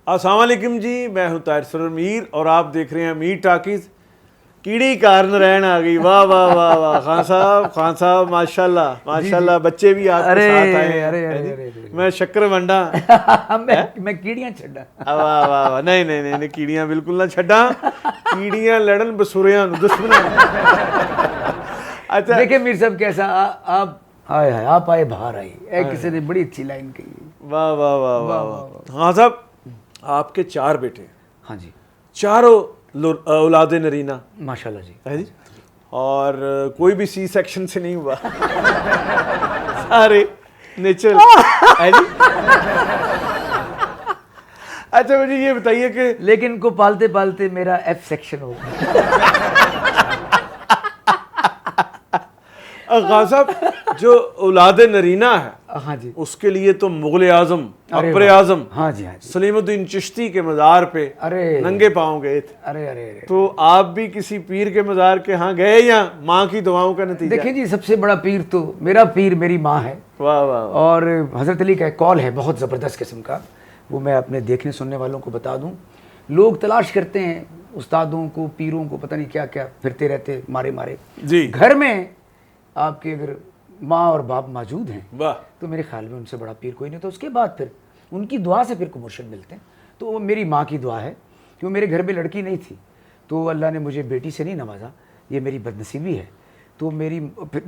अस्सलाम वालेकुम जी, मैं हूं तारिर मीर और आप देख रहे हैं मीर टाकीज। कीड़ी कार नारायण आ गई, वाह वाह वाह वाह। खान साहब माशाल्लाह माशाल्लाह, बच्चे भी आपके साथ आए हैं। अरे मैं शक्कर वंडा मैं कीड़ियां छड्डा। वाह वाह वाह, नहीं नहीं नहीं, कीड़ियां बिल्कुल ना छड्डा, कीड़ियां लड़न बसुरियां दुश्मन। अच्छा देखिए मीर साहब कैसा आप आए हैं, आप आए बाहर आए, किसी ने बड़ी अच्छी लाइन कही। वाह वाह वाह वाह वाह। हाँ साहब, आपके 4 बेटे, हाँ जी, चारों औलादे नरीना माशाल्लाह जी, है जी, और कोई भी सी सेक्शन से नहीं हुआ, सारे नेचुरल है जी। अच्छा मुझे ये बताइए कि लेकिन इनको पालते पालते मेरा एफ सेक्शन हो गया। खान साहब, जो औलादे नरीना है, हाँ जी, उसके लिए तो मुगल आजम, अरे अकबर आजम, हाँ जी, हाँ जी, सलीमुद्दीन चिश्ती के मज़ार पे अरे नंगे पाँव गए थे। अरे अरे अरे, तो आप भी किसी पीर के मज़ार के यहाँ गए या माँ की दुआओं का नतीजा? देखिए जी, सबसे बड़ा पीर तो मेरा पीर मेरी माँ है। वाह वाह वाह। और हज़रत अली का एक कॉल है बहुत ज़बरदस्त किस्म का, वो मैं अपने देखने सुनने वालों को बता दूं। लोग तलाश करते हैं उस्तादों को, पीरों को, पता नहीं क्या क्या, फिरते रहते मारे मारे जी, घर में आपके अगर माँ और बाप मौजूद हैं वाह, तो मेरे ख्याल में उनसे बड़ा पीर कोई नहीं। तो उसके बाद फिर उनकी दुआ से फिर को मुर्शिद मिलते हैं। तो वो मेरी माँ की दुआ है कि वो मेरे घर में लड़की नहीं थी, तो अल्लाह ने मुझे बेटी से नहीं नवाजा, ये मेरी बदनसीबी है। तो मेरी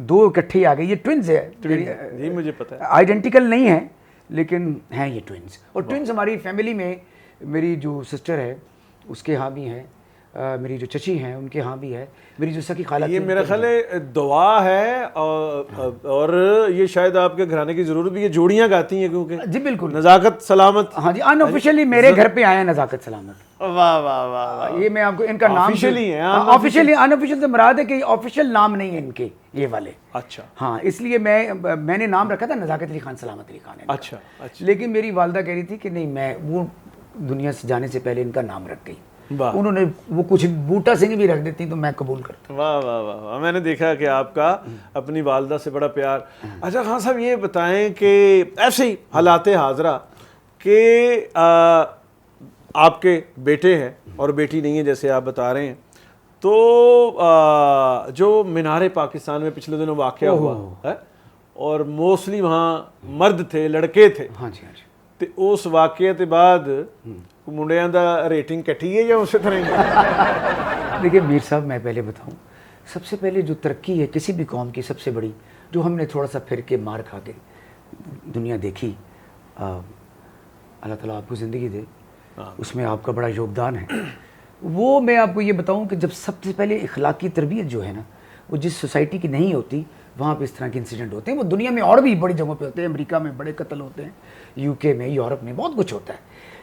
2 इकट्ठे ही आ गई, ये ट्विन्स है। जी मुझे पता है, आइडेंटिकल नहीं है लेकिन हैं ये ट्विन्स। और ट्विन्स हमारी फैमिली में, मेरी जो सिस्टर है उसके यहाँ भी हैं, मेरी जो चची हैं उनके यहाँ भी है, मेरी जो सखी खाला ये मेरा ख्याल है दुआ है, और ये शायद आपके घराने की जरूरत भी, ये जोड़ियां गाती हैं क्योंकि जी बिल्कुल, नजाकत सलामत। हाँ जी, अनऑफिशियली मेरे घर पे आए हैं नजाकत सलामत। वाह वाह वाह वाह। ये मैं आपको इनका नाम ऑफिशियली है, ऑफिशियली, अनऑफिशियल से मुराद है कि ऑफिशियल नाम नहीं है इनके ये वाले। अच्छा हाँ, इसलिए मैंने नाम रखा था नजाकत अली खान सलामत अली खान। अच्छा अच्छा, लेकिन मेरी वालदा कह रही थी कि नहीं, मैं वो दुनिया से जाने से पहले इनका नाम रख गई। वाह, उन्होंने वो कुछ बूटा सिंह भी रख देती तो मैं कबूल करता। वाह वाह वाह वाह। मैंने देखा कि आपका अपनी वालदा से बड़ा प्यार। अच्छा खान साहब, ये बताएं कि ऐसे ही हालात हाजरा कि आपके बेटे हैं और बेटी नहीं है जैसे आप बता रहे हैं, तो जो मीनार पाकिस्तान में पिछले दिनों वाक़या हुआ है, और मोस्टली वहाँ मर्द थे, लड़के थे, हाँ जी, हाँ जी, तो उस वाक़े के बाद मुंडियां दा रेटिंग कटी है या उसी तरह ही? देखिए मीर साहब, मैं पहले बताऊं, सबसे पहले जो तरक्की है किसी भी कौम की सबसे बड़ी, जो हमने थोड़ा सा फिर के मार खा के दुनिया देखी, अल्लाह ताला आपको ज़िंदगी दे, उसमें आपका बड़ा योगदान है। वो मैं आपको ये बताऊं कि जब सबसे पहले इखलाकी तरबियत जो है ना, वो जिस सोसाइटी की नहीं होती वहाँ पे इस तरह के इंसिडेंट होते हैं। वो दुनिया में और भी बड़ी जगहों पे होते हैं, अमेरिका में बड़े कत्ल होते हैं, यूके में, यूरोप में बहुत कुछ होता है,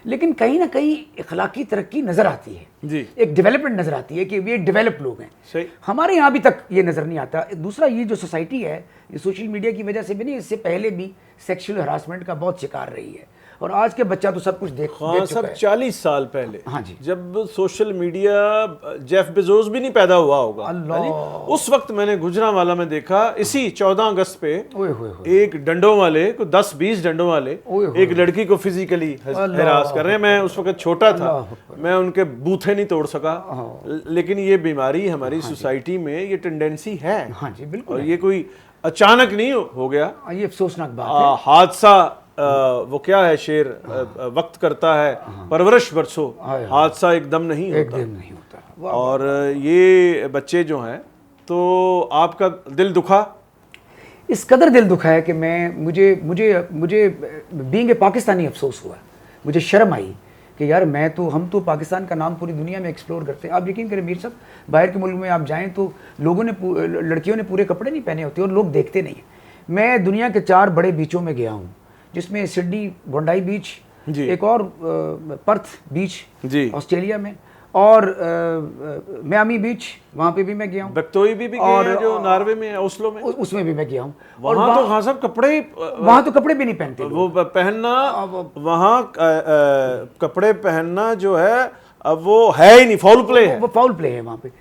लेकिन कहीं ना कहीं इखलाकी तरक्की नज़र आती है जी, एक डेवलपमेंट नज़र आती है कि ये डेवलप लोग हैं। सही, हमारे यहाँ अभी तक ये नज़र नहीं आता। दूसरा, ये जो सोसाइटी है, ये सोशल मीडिया की वजह से भी नहीं, इससे पहले भी सेक्सुअल हरासमेंट का बहुत शिकार रही है, और आज के बच्चा तो सब कुछ देख सब 40 साल पहले, हाँ जी, जब सोशल मीडिया, जेफ बेजोस भी नहीं पैदा हुआ होगा, अल्लाह, उस वक्त मैंने गुजरांवाला में देखा, इसी 14 अगस्त पे ओए एक डंडों वाले को 10-20 डंडों वाले एक लड़की को फिजिकली हरास कर रहे हैं। मैं उस वक्त छोटा था, मैं उनके बूथे नहीं तोड़ सका, लेकिन ये बीमारी हमारी सोसाइटी में ये टेंडेंसी है। हाँ जी बिल्कुल, और ये कोई अचानक नहीं हो गया, ये अफसोसनाक बात है। हादसा, वो क्या है शेर, वक्त करता है परवरिश बरसों, हादसा एकदम नहीं होता, एकदम नहीं होता। और ये बच्चे जो हैं, तो आपका दिल दुखा? इस कदर दिल दुखा है कि मुझे बीइंग ए पाकिस्तानी अफसोस हुआ, मुझे शर्म आई कि यार हम तो पाकिस्तान का नाम पूरी दुनिया में एक्सप्लोर करते हैं। आप यकीन करें मीर साहब, बाहर के मुल्क में आप जाएं तो लड़कियों ने पूरे कपड़े नहीं पहने होते और लोग देखते नहीं हैं। मैं दुनिया के 4 बड़े बीचों में गया हूँ, जिसमें सिडनी बोंडाई बीच, एक और पर्थ बीच ऑस्ट्रेलिया में, और मियामी बीच, वहाँ पे भी मैं गया हूँ, बक्तोई भी और जो नॉर्वे में है, ओस्लो में, उसमें भी मैं गया हूँ। और वहाँ तो हाँ सब कपड़े, वहाँ तो कपड़े भी नहीं पहनते वो पहनना, वहाँ कपड़े पहनना जो है अब वो है ही नहीं, फाउल प्ले है, वो फाउल प्ले है वहाँ पे।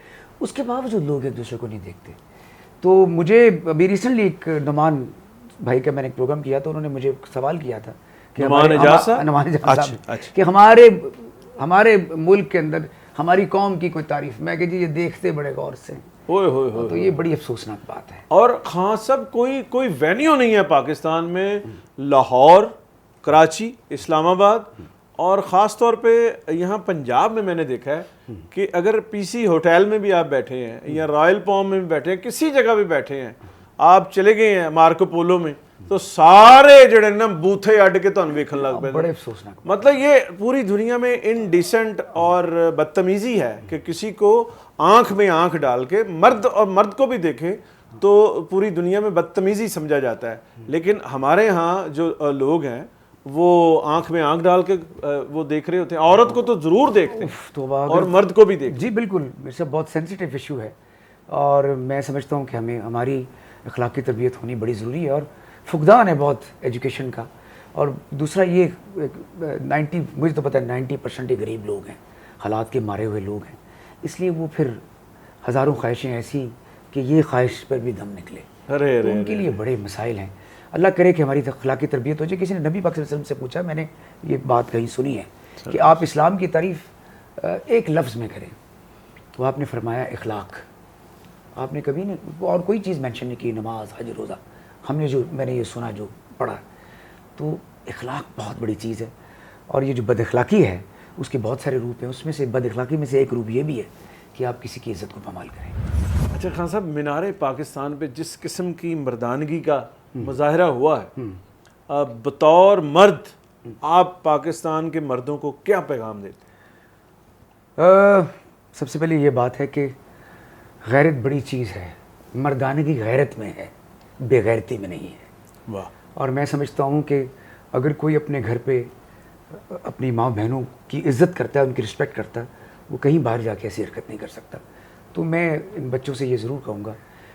उसके बावजूद लोग एक दूसरे को नहीं देखते। तो मुझे अभी रिसेंटली एक नुमान भाई का मैंने एक प्रोग्राम किया, तो उन्होंने मुझे सवाल किया था कि नुमान एजाज साहब? नुमान एजाज अच्छा, साहब अच्छा। कि हमारे मुल्क के अंदर हमारी कौम की कोई तारीफ। मैं कि जी ये देखते बड़े गौर से, ओए होए होए। तो ये बड़ी अफसोसनाक बात है। और खान साहब कोई वेन्यू नहीं है पाकिस्तान में, लाहौर, कराची, इस्लामाबाद और ख़ास तौर पे यहाँ पंजाब में मैंने देखा है कि अगर पीसी होटल में भी आप बैठे हैं या रॉयल पॉम में भी बैठे हैं, किसी जगह भी बैठे हैं, आप चले गए हैं मार्को पोलो में, तो सारे जड़े ना बूथे अड के तुहानू वेखन लग पे। बड़े अफसोसनाक। मतलब ये पूरी दुनिया में इनडिसेंट और बदतमीजी है कि किसी को आंख में आंख डाल के, मर्द को भी देखे तो पूरी दुनिया में बदतमीजी समझा जाता है, लेकिन हमारे यहाँ जो लोग हैं वो आंख में आंख डाल के वो देख रहे होते हैं। औरत को तो जरूर देखते हैं और मर्द को भी देखते जी बिल्कुल। मेरे से बहुत सेंसिटिव इशू है और मैं समझता हूँ कि हमें हमारी अखलाकी तरबियत होनी बड़ी ज़रूरी है और फुकदान है बहुत एजुकेशन का। और दूसरा ये 90, मुझे तो पता है 90% ही गरीब लोग हैं, हालात के मारे हुए लोग हैं, इसलिए वो फिर हज़ारों ख्वाहिशें ऐसी कि ये ख्वाहिश पर भी दम निकले। हैं। तो उनके लिए बड़े मसाइल हैं। अल्लाह करे कि हमारी अखलाकी तरबियत हो जाए। किसी ने नबी पाक सल्लल्लाहु अलैहि वसल्लम से पूछा, मैंने ये बात कहीं सुनी है कि आप इस्लाम की तारीफ़ एक लफ्ज़ में करें, तो आपने फरमाया इखलाक। आपने कभी नहीं और कोई चीज़ मेंशन नहीं की, नमाज, हज, रोज़ा। मैंने ये सुना, जो पढ़ा, तो इखलाक बहुत बड़ी चीज़ है। और ये जो बद अखलाकी है उसके बहुत सारे रूप हैं, उसमें से बद अखलाकी में से एक रूप ये भी है कि आप किसी की इज़्ज़त को पामाल करें। अच्छा खान साहब, मीनार पाकिस्तान पे जिस किस्म की मर्दानगी का मुजाहरा हुआ है, बतौर मर्द आप पाकिस्तान के मर्दों को क्या पैगाम देते हैं? सबसे पहले ये बात है कि गैरत बड़ी चीज़ है, मर्दानगी गैरत में है, बेगैरती में नहीं है। वाह। और मैं समझता हूँ कि अगर कोई अपने घर पे अपनी माँ बहनों की इज़्ज़त करता है, उनकी रिस्पेक्ट करता है, वो कहीं बाहर जाके ऐसी हरकत नहीं कर सकता। तो मैं इन बच्चों से ये ज़रूर कहूँगा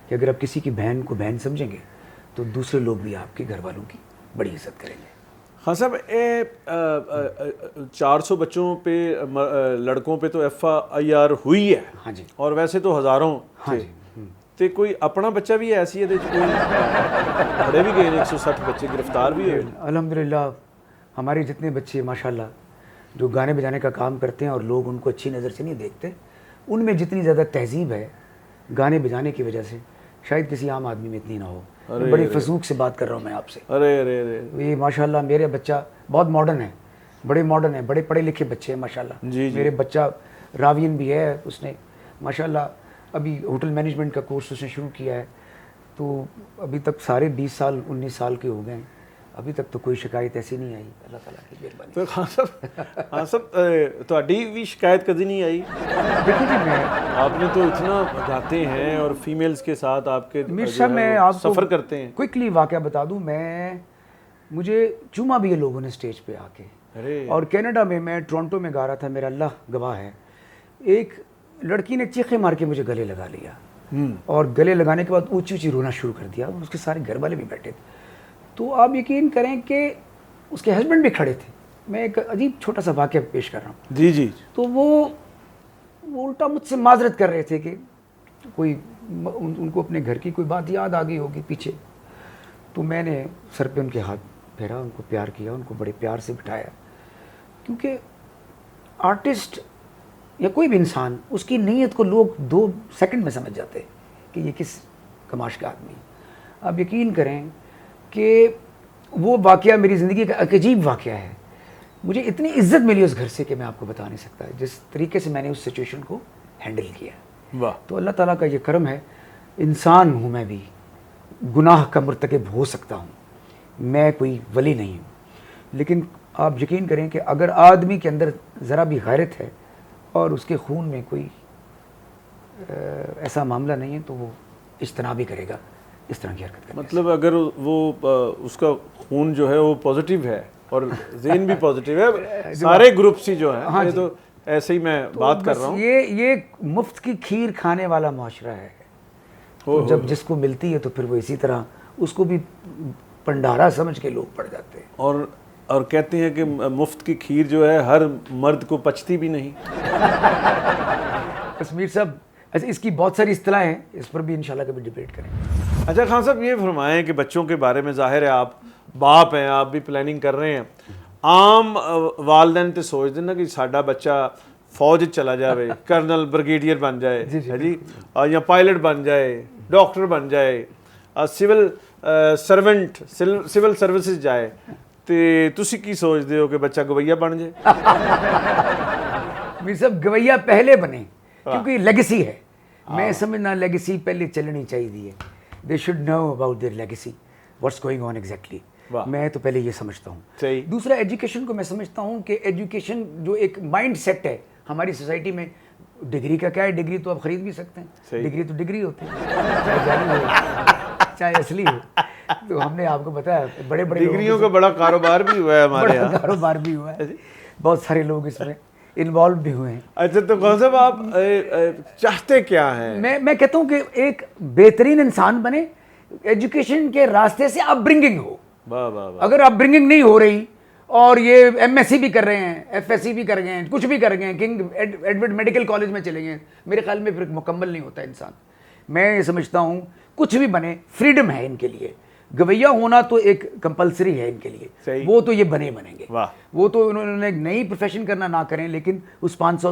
कि अगर आप किसी की बहन को बहन समझेंगे तो दूसरे लोग भी आपके घर वालों की बड़ी इज़्ज़त करेंगे। हाँ साहब, 400 बच्चों पे लड़कों पे तो FIR हुई है। हाँ जी। और वैसे तो हज़ारों हाँ थे। जी। ते कोई अपना बच्चा भी ऐसी है कोई बड़े भी गए 160 बच्चे गिरफ्तार भी हुए। अल्हम्दुलिल्लाह हमारे जितने बच्चे माशाल्लाह जो गाने बजाने का काम करते हैं और लोग उनको अच्छी नज़र से नहीं देखते, उनमें जितनी ज़्यादा तहजीब है गाने बजाने की वजह से, शायद किसी आम आदमी में इतनी ना हो। बड़ी फसूक से बात कर रहा हूँ मैं आपसे। अरे अरे अरे, ये माशाल्लाह मेरे बच्चा बहुत मॉडर्न है, बड़े मॉडर्न है, बड़े पढ़े लिखे बच्चे हैं माशाल्लाह। जी, जी। मेरे बच्चा रावियन भी है, उसने माशाल्लाह अभी होटल मैनेजमेंट का कोर्स उसने शुरू किया है। तो अभी तक सारे 20 साल 19 साल के हो गए हैं, अभी तक तो कोई शिकायत ऐसी नहीं आई, अल्लाह ताला की मेहरबानी। तो खान साहब ਤੁਹਾਡੀ भी शिकायत कभी नहीं आई? देखिए जी, मैं आपने तो इतना गाते हैं और फीमेल्स के साथ आपके मीर जो साहब है मैं वो आपको सफ़र करते हैं। क्विकली वाक़या बता दूं, मुझे चूमा भी ये लोगों ने स्टेज पे आके। अरे और कनाडा में मैं टोरंटो में गा रहा था, मेरा अल्लाह गवाह है, एक लड़की ने चीखे मार के मुझे गले लगा लिया और गले लगाने के बाद ऊंची ऊंची रोना शुरू कर दिया। उसके सारे घर वाले भी बैठे थे। तो आप यकीन करें कि उसके हस्बैंड भी खड़े थे। मैं एक अजीब छोटा सा वाक़या पेश कर रहा हूँ। जी जी। तो वो उल्टा मुझसे माजरत कर रहे थे कि कोई उनको अपने घर की कोई बात याद आ गई होगी पीछे। तो मैंने सर पे उनके हाथ फेरा, उनको प्यार किया, उनको बड़े प्यार से बिठाया, क्योंकि आर्टिस्ट या कोई भी इंसान, उसकी नीयत को लोग 2 सेकंड में समझ जाते हैं कि ये किस कमाश का आदमी है। आप यकीन करें कि वो वाक़या मेरी ज़िंदगी का एक अजीब वाक़या है। मुझे इतनी इज्जत मिली उस घर से कि मैं आपको बता नहीं सकता जिस तरीके से मैंने उस सिचुएशन को हैंडल किया। वाह। तो अल्लाह ताला का ये करम है, इंसान हूँ मैं भी, गुनाह का मुर्तकिब हो सकता हूँ, मैं कोई वली नहीं हूँ, लेकिन आप यकीन करें कि अगर आदमी के अंदर ज़रा भी गैरत है और उसके खून में कोई ऐसा मामला नहीं है तो वो इज्तनाब भी करेगा इस तरह की हरकत करने से। मतलब अगर वो उसका खून जो है वो पॉजिटिव है और ज़हन भी पॉजिटिव है, सारे ग्रुप ही जो है। हाँ ये जी। तो ऐसे ही मैं बात कर रहा हूँ। ये मुफ्त की खीर खाने वाला माशरा है। तो जब जिसको मिलती है तो फिर वो इसी तरह उसको भी भंडारा समझ के लोग पड़ जाते हैं। और कहते हैं कि मुफ्त की खीर जो है हर मर्द को पचती भी नहीं। कश्मीर साहब, ऐसे इसकी बहुत सारी इस्तिलाहें हैं, इस पर भी इंशाल्लाह कभी डिबेट करेंगे। अच्छा खान साहब, ये फरमाएं कि बच्चों के बारे में ज़ाहिर है आप बाप हैं, आप भी प्लानिंग कर रहे हैं, आम वालदैन तो सोचते ना कि साडा बच्चा फौज चला जाए, कर्नल ब्रिगेडियर बन जाए है जी, या पायलट बन जाए, डॉक्टर बन जाए, सिविल सर्वेंट सिविल सर्विसेज जाए, तो तुसी की सोचते हो कि बच्चा गवैया बन जाए? मीर साहब गवैया पहले बने, क्योंकि लेगेसी है। मैं समझना लेगेसी पहले चलनी चाहिए। They should know about their legacy, what's going on exactly. मैं तो पहले ये समझता हूँ। दूसरा एजुकेशन को मैं समझता हूँ कि एजुकेशन जो एक माइंड सेट है हमारी सोसाइटी में, डिग्री का क्या है, डिग्री तो आप खरीद भी सकते हैं, डिग्री तो डिग्री होती है, चाहे असली हो। तो हमने आपको बताया बड़े बड़े डिग्रियों का बड़ा कारोबार भी हुआ है हमारे यहाँ, कारोबार भी हुआ है, बहुत सारे लोग इसमें इन्वॉल्व भी हुए हैं। अच्छा, तो कौन साहब आप चाहते क्या हैं? मैं कहता हूँ कि एक बेहतरीन इंसान बने, एजुकेशन के रास्ते से अपब्रिंगिंग हो। वाह वाह वाह। अगर अपब्रिंगिंग नहीं हो रही और ये एमएससी भी कर रहे हैं, एफएससी भी कर गए हैं, कुछ भी कर गए हैं, किंग एडवर्ड मेडिकल कॉलेज में चले गए, मेरे ख्याल में फिर मुकम्मल नहीं होता इंसान। मैं ये समझता हूँ कुछ भी बने, फ्रीडम है इनके लिए। गवैया होना तो एक कंपलसरी है इनके लिए, वो तो ये बनेंगे। वो तो उन्होंने नई प्रोफेशन करना ना करें, लेकिन उस 500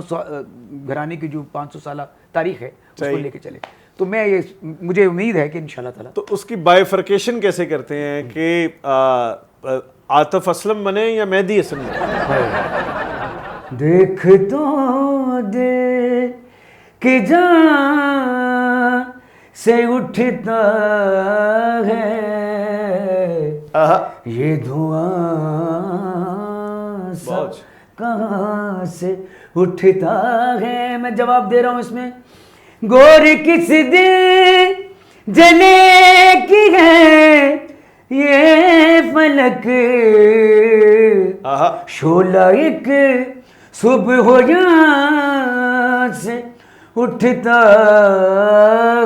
घराने की जो 500 साल तारीख है उसको लेके चले। तो मैं ये, मुझे उम्मीद है कि इंशाल्लाह ताला। तो उसकी बाइफर्केशन कैसे करते हैं कि आतिफ असलम बने या मेहदी हसन बने? देख तो दे कि जान से उठता है ये धुआं सब कहाँ से उठता है। मैं जवाब दे रहा हूँ इसमें, गोरी किस दिन जले की है ये फलक, शोला एक सुबह हो यहाँ से उठता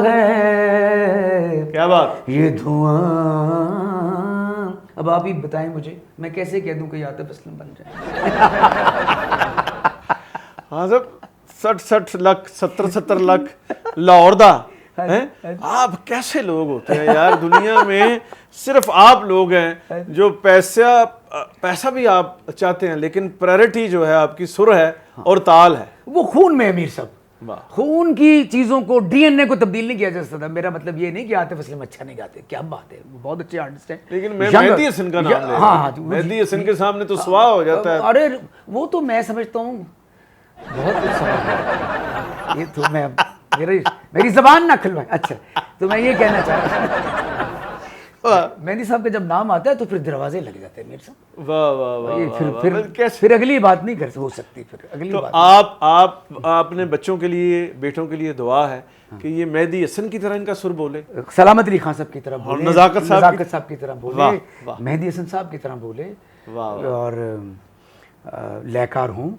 है। क्या बात, ये धुआं। अब आप ही बताएं मुझे, मैं कैसे कह दूं कि आतिफ असलम बन जाए? हाँ साहब, 60 लाख 70 लाख लाहौर दा हैं? आप कैसे लोग होते हैं यार दुनिया में? सिर्फ आप लोग हैं जो पैसा भी आप चाहते हैं, लेकिन प्रायोरिटी जो है आपकी सुर है और ताल है। वो खून में है मीर साहब। खून की चीजों को, डीएनए को तब्दील नहीं किया जा सकता। मेरा मतलब ये नहीं कि आतिफ असलम अच्छा नहीं गाते, क्या बात है, वो बहुत अच्छे आर्टिस्ट हैं। लेकिन मैं मेहदी हसन का नाम ले, हाँ, मेहदी हसन के सामने तो स्वाह हो जाता है। अरे वो तो मैं समझता हूँ बहुत कुछ समझ, ये तो मैं मेरी जबान ना खुलवाए। अच्छा, तो मैं ये कहना चाह रहा हूँ, मेहदी साहब का जब नाम आता है तो फिर दरवाजे लग जाते हैं मेरे साहब। वाह वाह वाह। फिर अगली बात नहीं कर हो सकती, फिर अगली तो बात। आप अपने बच्चों के लिए, बेटों के लिए दुआ है कि ये मेहदी हसन की तरह इनका सुर बोले, सलामत अली खान साहब की तरह बोले, नज़ाकत साहब की तरह बोले, मेहदी हसन साहब की तरह बोले, और लयकार हूँ,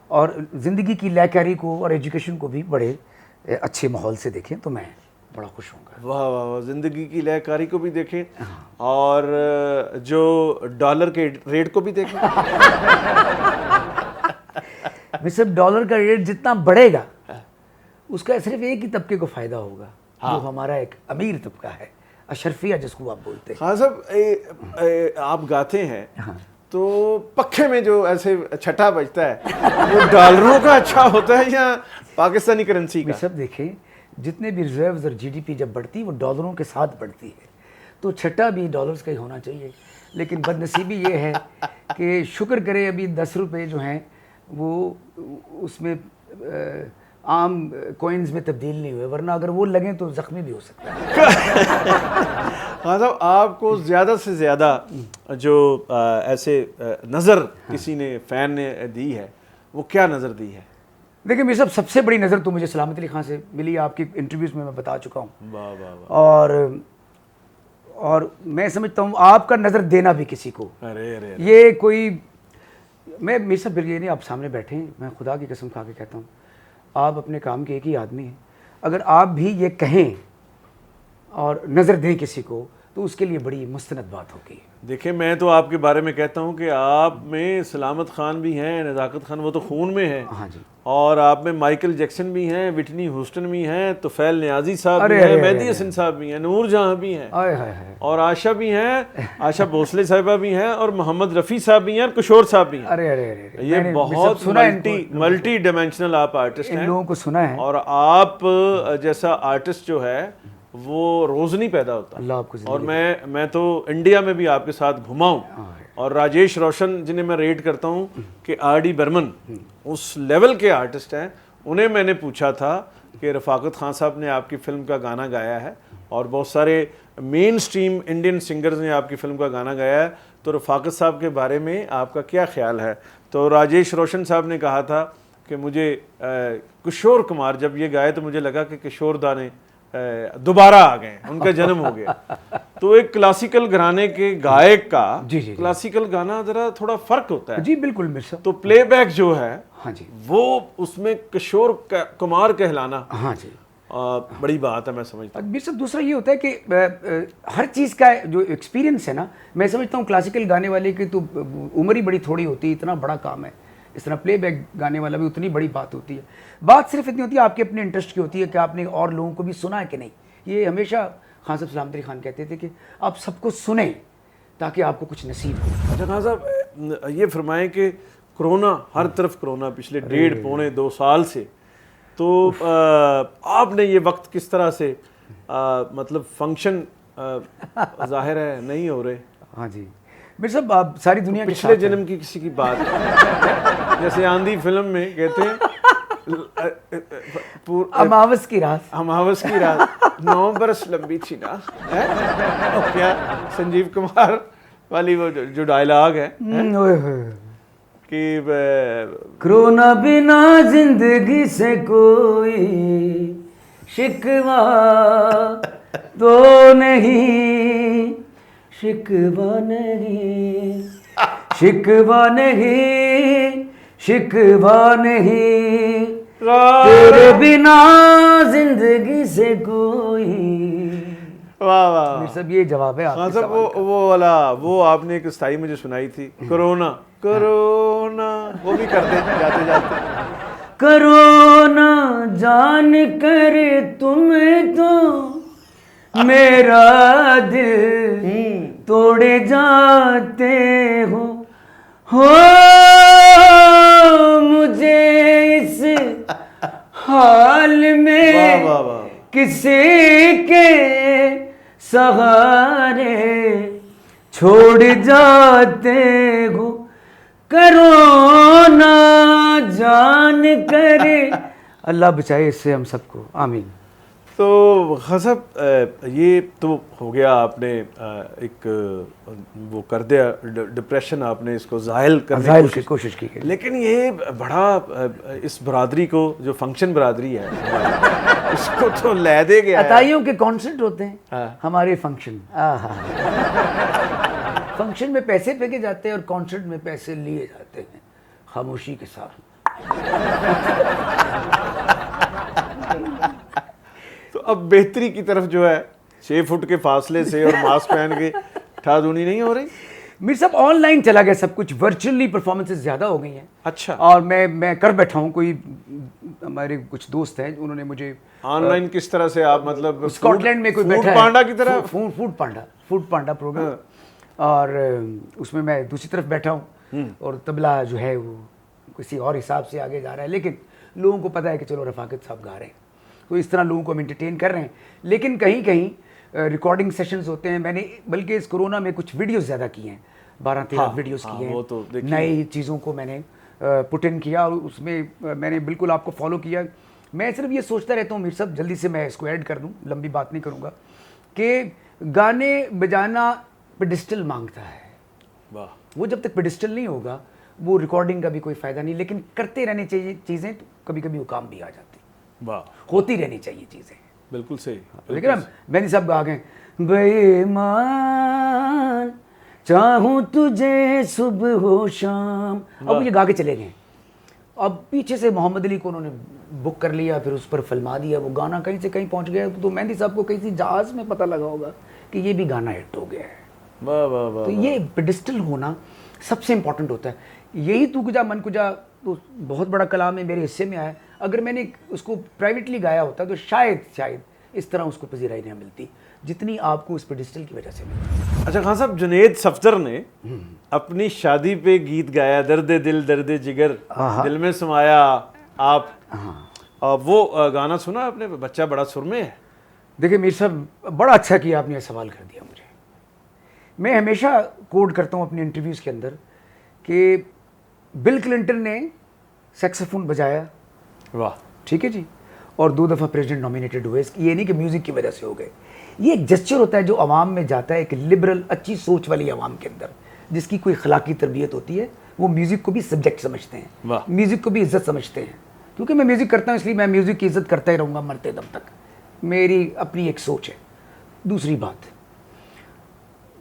और ज़िंदगी की लयकारी को और एजुकेशन को भी बड़े अच्छे माहौल से देखें, तो मैं बड़ा खुश होऊंगा। वाह वाह वाह। ज़िंदगी की लयकारी को भी देखें और जो डॉलर के रेट को भी देखें। वैसे डॉलर का रेट जितना बढ़ेगा उसका सिर्फ एक ही तबके को फ़ायदा होगा, जो हमारा एक अमीर तबका है, अशरफिया जिसको आप बोलते हैं। हाँ साहब, आप गाते हैं तो पक्खे में जो ऐसे छठा बजता है वो डॉलरों का अच्छा होता है या पाकिस्तानी करेंसी का? सब देखें, जितने भी रिजर्व्स और जीडीपी जब बढ़ती है वो डॉलरों के साथ बढ़ती है, तो छठा भी डॉलर्स का ही होना चाहिए। लेकिन बदनसीबी ये है कि शुक्र करें अभी 10 रुपये जो हैं वो उसमें आम कॉइन्स में तब्दील नहीं हुए, वरना अगर वो लगें तो ज़ख्मी भी हो सकता है। हाँ साहब, आपको ज़्यादा से ज़्यादा जो ऐसे नज़र किसी ने, फ़ैन ने दी है, वो क्या नज़र दी है? देखिए मेरे साहब, सबसे बड़ी नज़र तो मुझे सलामत अली खान से मिली, आपकी इंटरव्यूज़ में मैं बता चुका हूँ। वाह वाह वाह। और मैं समझता हूँ आपका नज़र देना भी किसी को, अरे ये कोई, मैं मेरे साहब ये नहीं, आप सामने बैठे हैं, मैं खुदा की कसम खा के कहता हूँ, आप अपने काम के एक ही आदमी हैं। अगर आप भी ये कहें और नज़र दें किसी को, तो उसके लिए बड़ी मुस्तनद बात होगी। देखिए, मैं तो आपके बारे में कहता हूँ कि आप में सलामत खान भी हैं, नज़ाकत खान, वो तो खून में है। हाँ जी। और आप में माइकल जैक्सन भी हैं, विटनी ह्यूस्टन भी हैं, तुफैल नियाजी साहब भी अरे, हैं, अरे, मेहदी अरे, हसन साहब भी हैं, नूर जहाँ भी हैं, आय हाय हाय। और आशा भी हैं, आशा भोसले साहिबा भी हैं, और मोहम्मद रफ़ी साहब भी हैं, और किशोर साहब भी हैं। अरे अरे अरे, ये मैंने बहुत सब सुना है इनको, मल्टी डायमेंशनल आप आर्टिस्ट इन हैं। लोगों को सुना है। और आप जैसा आर्टिस्ट जो है वो रोज नहीं पैदा होता। अल्लाह आपको जिंदगी और मैं तो इंडिया में भी आपके साथ घुमा हूँ, और राजेश रोशन जिन्हें मैं रेट करता हूँ कि R.D. बर्मन उस लेवल के आर्टिस्ट हैं, उन्हें मैंने पूछा था कि रफ़ाकत खान साहब ने आपकी फिल्म का गाना गाया है और बहुत सारे मेन स्ट्रीम इंडियन सिंगर्स ने आपकी फिल्म का गाना गाया है, तो रफ़ाकत साहब के बारे में आपका क्या ख्याल है? तो राजेश रोशन साहब ने कहा था कि मुझे किशोर कुमार जब ये गाए तो मुझे लगा कि किशोर दा ने दोबारा आ गए, उनका जन्म हो गया। तो एक क्लासिकल घराने के गायक का जी। क्लासिकल गाना जरा थोड़ा फर्क होता है जी बिल्कुल मिर्ज़ा साहब। तो प्लेबैक जो है हाँ जी, वो उसमें किशोर कुमार कहलाना हाँ जी, बड़ी बात है, मैं समझता हूँ। मिर्ज़ा साहब दूसरा ये होता है कि हर चीज़ का जो एक्सपीरियंस है ना, मैं समझता हूँ क्लासिकल गाने वाले की तो उम्र ही बड़ी थोड़ी होती है, इतना बड़ा काम है। इस तरह प्लेबैक गाने वाला भी उतनी बड़ी बात होती है। बात सिर्फ इतनी होती है आपके अपने इंटरेस्ट की होती है कि आपने और लोगों को भी सुना है कि नहीं। ये हमेशा खान साहब सलामत अली खान कहते थे कि आप सबको सुने ताकि आपको कुछ नसीब हो। अच्छा खान साहब, ये फरमाएं कि कोरोना, हर तरफ कोरोना पिछले 1.5-2 साल से, तो आपने ये वक्त किस तरह से मतलब फंक्शन जाहिर है नहीं हो रहे। हाँ जी मेरे साहब, आप सारी दुनिया के पिछले साथ हैं। जन्म की किसी की बात जैसे आंधी फिल्म में कहते हैं अमावस की रात, अमावस की रात 9 बरस लंबी थी ना, है? और क्या संजीव कुमार वाली वो जो डायलॉग है ओए होए। कि कोरोना बिना जिंदगी से कोई शिकवा तो नहीं, शिकवा नहीं, शिकवा नहीं, शिकवा नहीं, तेरे बिना जिंदगी से कोई। वाह वाह मेरे सब ये जवाब है हाँ आपके सब सवाल का। वो वाला, वो आपने एक स्थाई मुझे सुनाई थी, कोरोना कोरोना, वो भी करते जाते जाते। कोरोना जान कर तुम तो मेरा दिल तोड़े जाते हो मुझे इस हाल में वाह वाह वाह, किसी के सहारे छोड़ जाते हो, कोरोना जान करे। अल्लाह बचाए इससे हम सबको, आमीन। तो खसब ये तो हो गया, आपने एक वो कर दिया, डिप्रेशन आपने इसको जाहिल करने की कोशिश की गई। लेकिन ये बड़ा इस बरादरी को, जो फंक्शन बरादरी है इसको तो ले दे गया है। अताइयों के कॉन्सर्ट होते हैं, हाँ। हमारे फंक्शन। फंक्शन में पैसे फेंके जाते हैं और कॉन्सर्ट में पैसे लिए जाते हैं खामोशी के साथ। तो अब बेहतरी की तरफ जो है 6 फुट के फासले से और मास्क पहन के ठाधुनी नहीं हो रही। मेरे सब ऑनलाइन चला गया सब कुछ, वर्चुअली परफॉर्मेंसेस ज़्यादा हो गई हैं। अच्छा, और मैं कर बैठा हूँ। कोई हमारे कुछ दोस्त हैं उन्होंने मुझे ऑनलाइन किस तरह से आप मतलब स्कॉटलैंड में कोई फूड बैठा है, पांडा की तरह। फूड पांडा प्रोग्राम, और उसमें मैं दूसरी तरफ बैठा हूँ और तबला जो है वो किसी और हिसाब से आगे जा रहा है, लेकिन लोगों को पता है कि चलो रफ़ाकत साहब गा रहे हैं, तो इस तरह लोगों को हम एंटरटेन कर रहे हैं। लेकिन कहीं कहीं रिकॉर्डिंग सेशंस होते हैं। मैंने बल्कि इस कोरोना में कुछ वीडियोस ज़्यादा किए हैं, 12-13 वीडियोस किए हैं। वो तो नई चीज़ों को मैंने पुट इन किया और उसमें मैंने बिल्कुल आपको फॉलो किया। मैं सिर्फ ये सोचता रहता हूँ मीर साहब, जल्दी से मैं इसको ऐड कर दूँ, लंबी बात नहीं करूँगा, कि गाने बजाना पेडिस्टल मांगता है। वाह, वो जब तक पेडिस्टल नहीं होगा वो रिकॉर्डिंग का भी कोई फ़ायदा नहीं। लेकिन करते रहनी चाहिए चीज़ें, तो कभी कभी वो काम भी आ जाती, वाह, होती रहनी चाहिए चीज़ें। बिल्कुल सही। लेकिन हम मैंने सब गा गए, बेईमान चाहूँ तुझे सुबह हो शाम, अब मुझे गा के चले गए। अब पीछे से मोहम्मद अली को उन्होंने बुक कर लिया, फिर उस पर फिल्मा दिया, वो गाना कहीं से कहीं पहुंच गया। तो मेहंदी साहब को कहीं से जहाज़ में पता लगा होगा कि ये भी गाना हिट हो गया है। वाह वाह वाह। तो ये पेडिस्टल होना सबसे इम्पोर्टेंट होता है। यही तू कुजा मन कुजा तो बहुत बड़ा कलाम है, मेरे हिस्से में आया। अगर मैंने उसको प्राइवेटली गाया होता तो शायद इस तरह उसको पजीराई नहीं मिलती जितनी आपको उस पेडिस्टल की वजह से मिलती। अच्छा खान साहब, जुनेद सफदर ने अपनी शादी पे गीत गाया, दर्द दिल दर्द जिगर दिल में समाया आप। वो गाना सुना आपने? बच्चा बड़ा सुरमे है। देखिए मीर साहब, बड़ा अच्छा किया आपने ये सवाल कर दिया मुझे। मैं हमेशा कोट करता हूँ अपने इंटरव्यूज़ के अंदर कि बिल क्लिंटन ने सैक्सोफोन बजाया, वाह, ठीक है जी, और 2 दफ़ा प्रेसिडेंट नॉमिनेटेड हुए। ये नहीं कि म्यूज़िक की वजह से हो गए। ये एक जेस्चर होता है जो आवाम में जाता है, एक लिबरल अच्छी सोच वाली आवाम के अंदर जिसकी कोई अखलाकी तरबियत होती है, वो म्यूज़िक को भी सब्जेक्ट समझते हैं, म्यूज़िक को भी इज़्ज़त समझते हैं। क्योंकि मैं म्यूज़िक करता हूँ इसलिए मैं म्यूज़िक की इज़्ज़त करता ही रहूँगा मरते दम तक। मेरी अपनी एक सोच है। दूसरी बात,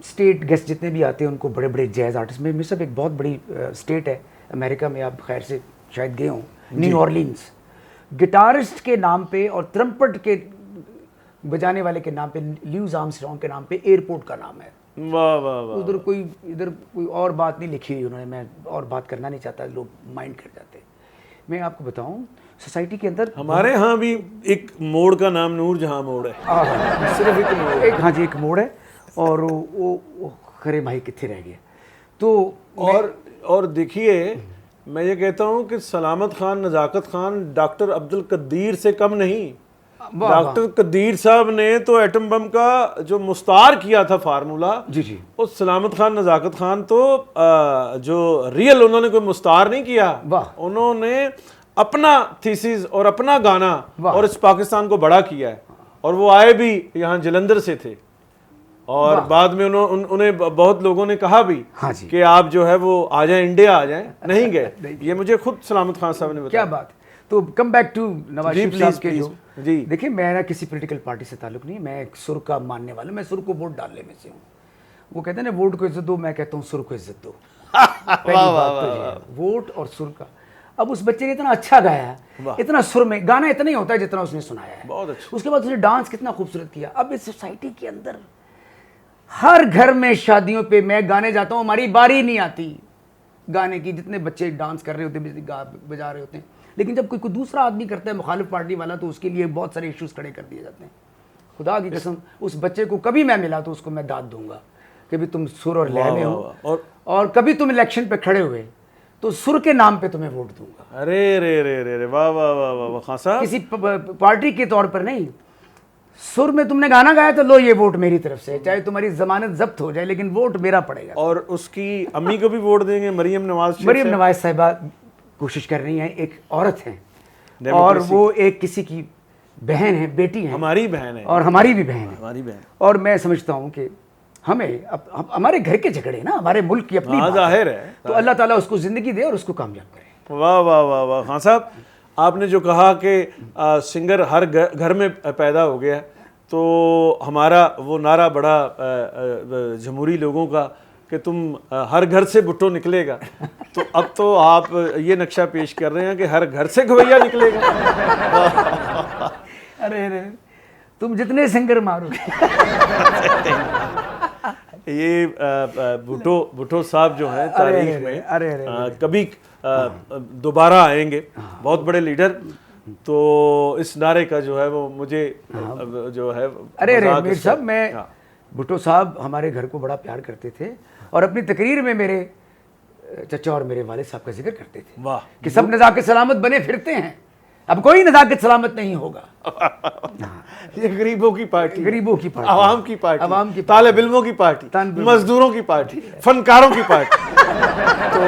स्टेट गेस्ट जितने भी आते हैं उनको बड़े बड़े जैज़ आर्टिस्ट में सब एक बहुत बड़ी स्टेट है अमेरिका में, आप खैर से शायद गए हों, न्यू ऑर्लिन्स। गिटारिस्ट के नाम पे और ट्रम्पट के बजाने वाले के नाम पे, ल्यूज आर्मस्ट्रॉन्ग के नाम पे एयरपोर्ट का नाम है। वाह वाह वाह। इधर कोई और बात नहीं लिखी हुई उन्होंने, मैं और बात करना नहीं चाहता, लोग माइंड कर जाते। मैं आपको बताऊं सोसाइटी के अंदर हमारे यहाँ भी एक मोड़ का नाम नूर जहाँ मोड़ है। सिर्फ एक मोड़, एक हाँ जी एक मोड़ है। और वो खरे भाई कितने रह गया। तो और देखिए, मैं ये कहता हूँ कि सलामत खान, नज़ाकत खान डॉक्टर अब्दुल कदीर से कम नहीं। डॉक्टर कदीर साहब ने तो एटम बम का जो मुस्तार किया था फार्मूला, जी उस सलामत खान, नज़ाकत खान तो जो रियल उन्होंने कोई मुस्तार नहीं किया, उन्होंने अपना थीसिस और अपना गाना और इस पाकिस्तान को बड़ा किया है। और वो आए भी यहाँ जलंधर से थे और बाद में उन्हें बहुत लोगों ने कहा भी हाँ जी कि आप जो है वो आ जाएं, इंडिया आ जाएं, नहीं गए। ये मुझे खुद सलामत खान साहब ने बताया। क्या बात। तो come back to Nawaz Sharif साहब के जो जी। देखिए, मेरा किसी पॉलिटिकल पार्टी से ताल्लुक नहीं, मैं एक सुर का मानने वाला, मैं सुर को वोट डालने में से हूँ। वो कहते हैं ना वोट को इज्जत दो, मैं कहता हूँ सुर को इज्जत दो। पहली बात तो ये है, वोट और सुर का। अब उस बच्चे ने इतना अच्छा गाया, इतना सुर में गाना इतना ही होता है जितना उसने सुनाया है, बहुत अच्छा। उसके बाद उसने डांस कितना खूबसूरत किया। अब इस सोसाइटी के अंदर हर घर में शादियों पे मैं गाने जाता हूँ, हमारी बारी नहीं आती गाने की। जितने बच्चे डांस कर रहे होते हैं, बजा रहे होते हैं, लेकिन जब कोई दूसरा आदमी करता है मुखालिफ पार्टी वाला, तो उसके लिए बहुत सारे इश्यूज खड़े कर दिए जाते हैं। खुदा की कसम, उस बच्चे को कभी मैं मिला तो उसको मैं दाद दूंगा कि भी तुम सुर और लय में हो, और कभी तुम इलेक्शन पे खड़े हुए तो सुर के नाम पे तुम्हें वोट दूंगा। अरे रे रे रे रे, वाह वाह वाह वाह खान साहब। किसी पार्टी के तौर पर नहीं, सुर में तुमने गाना गाया तो लो ये वोट मेरी तरफ से, चाहे तुम्हारी जमानत जब्त हो जाए लेकिन वोट मेरा पड़ेगा। और उसकी अम्मी को भी वोट देंगे, मरियम नवाज साहिबा कोशिश कर रही हैं, एक औरत हैं और वो एक किसी की बहन है, बेटी है, हमारी बहन है और हमारी भी बहन है, हमारी बहन। और मैं समझता हूँ कि हमें हमारे घर के झगड़े ना, हमारे मुल्क की अपनी जाहिर है, तो अल्लाह ताला उसको जिंदगी दे और उसको कामयाब करे। वाह वाह वाह वाह खान साहब, आपने जो कहा कि सिंगर हर घर में पैदा हो गया, तो हमारा वो नारा बड़ा जमहूरी लोगों का कि तुम हर घर से भुट्टो निकलेगा, तो अब तो आप ये नक्शा पेश कर रहे हैं कि हर घर से गवैया निकलेगा। अरे तुम जितने सिंगर मारोगे। ये भुट्टो साहब जो है तारीख में कभी दोबारा आएंगे, बहुत बड़े लीडर। तो इस नारे का जो है वो मुझे जो है, अरे मीर साहब, मैं भुट्टो साहब हमारे घर को बड़ा प्यार करते थे और अपनी तकरीर में मेरे चचा और मेरे वाले साहब का जिक्र करते थे। वाह, कि सब नज़ाकत सलामत बने फिरते हैं, अब कोई नज़ाकत सलामत नहीं होगा। ये गरीबों की पार्टी, गरीबों की पार्टी, आवाम की पार्टी, आवाम की, तालिब इल्मों की पार्टी, मजदूरों की पार्टी, फनकारों की पार्टी। तो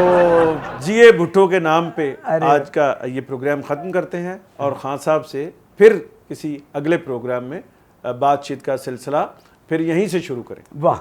जिए भुट्टो के नाम पे आज का ये प्रोग्राम ख़त्म करते हैं और खान साहब से फिर किसी अगले प्रोग्राम में बातचीत का सिलसिला फिर यहीं से शुरू करें। वाह।